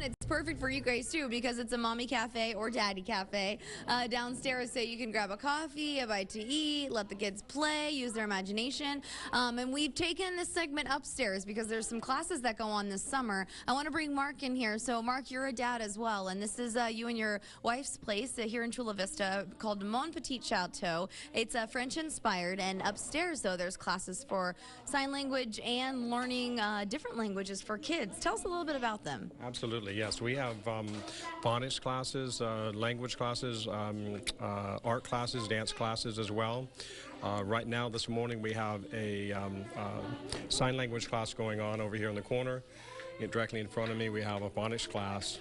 it's perfect for you guys too because it's a mommy cafe or daddy cafe downstairs, so you can grab a coffee, a bite to eat, let the kids play, use their imagination. And we've taken this segment upstairs because there's some classes that go on this summer. I want to bring Mark in here. So Mark, you're a dad as well, and this is you and your wife's place here in Chula Vista called Mon Petit Chateau. It's French inspired, and upstairs though there's classes for sign language and learning different languages for kids. Tell us a little bit about them. Absolutely, yes. We have phonics classes, language classes, art classes, dance classes as well. Right now, this morning, we have a sign language class going on over here in the corner. Directly in front of me, we have a phonics class.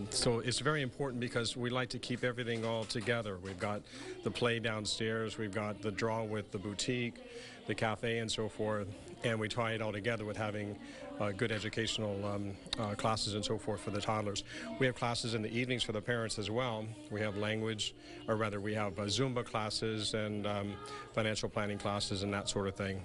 So it's very important because we like to keep everything all together. We've got the play downstairs, we've got the draw with the boutique, the cafe and so forth, and we tie it all together with having good educational classes and so forth for the toddlers. We have classes in the evenings for the parents as well. We have language, or rather we have Zumba classes and financial planning classes and that sort of thing.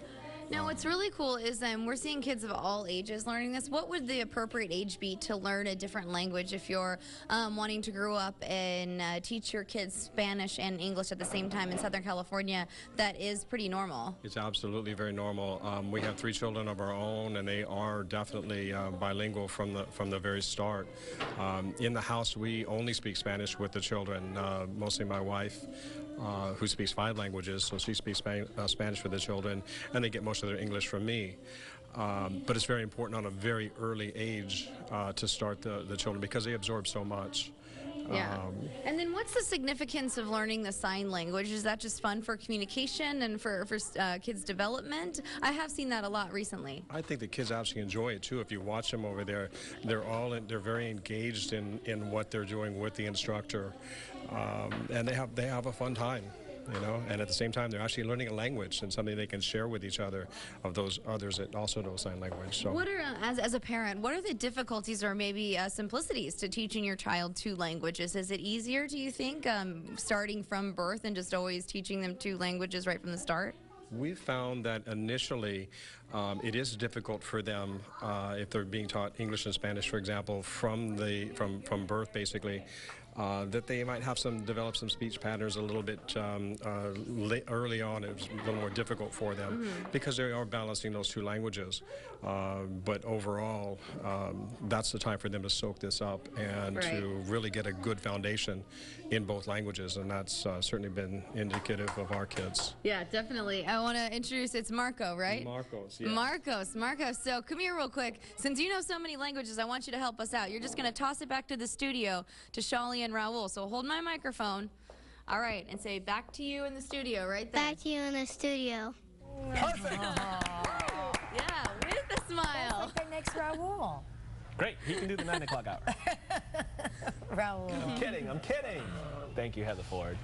Now, what's really cool is we're seeing kids of all ages learning this. What would the appropriate age be to learn a different language if you're wanting to grow up and teach your kids Spanish and English at the same time in Southern California? That is pretty normal. It's absolutely very normal. We have 3 children of our own, and they are definitely bilingual from the very start. In the house, we only speak Spanish with the children, mostly my wife. Who speaks 5 languages, so she speaks Spanish for the children, and they get most of their English from me. But it's very important on a very early age to start the children because they absorb so much. Yeah. And then what's the significance of learning the sign language? Is that just fun for communication and for kids' development? I have seen that a lot recently. I think the kids actually enjoy it too. If you watch them over there, they're very engaged in what they're doing with the instructor, and they have a fun time. You know, and at the same time, they're actually learning a language and something they can share with each other of those others that also know sign language. So, what are, as a parent, what are the difficulties or maybe simplicities to teaching your child 2 languages? Is it easier, do you think, starting from birth and just always teaching them 2 languages right from the start? We found that initially it is difficult for them if they're being taught English and Spanish, for example, from birth, basically. That they might have develop some speech patterns a little bit early on. It was a little more difficult for them because they are balancing those 2 languages. But overall, that's the time for them to soak this up and to really get a good foundation in both languages, and that's certainly been indicative of our kids. Yeah, definitely. I want to introduce, it's Marco, right? Marcos, yes. Marcos. So come here real quick. Since you know so many languages, I want you to help us out. You're just going to toss it back to the studio to Shali and Raul. So hold my microphone. All right, and say back to you in the studio right there. Back to you in the studio. Perfect. Yeah, with a smile. That's like the next Raul. Great. He can do the 9 o'clock hour. Raul. I'm kidding. Thank you, Heather Ford.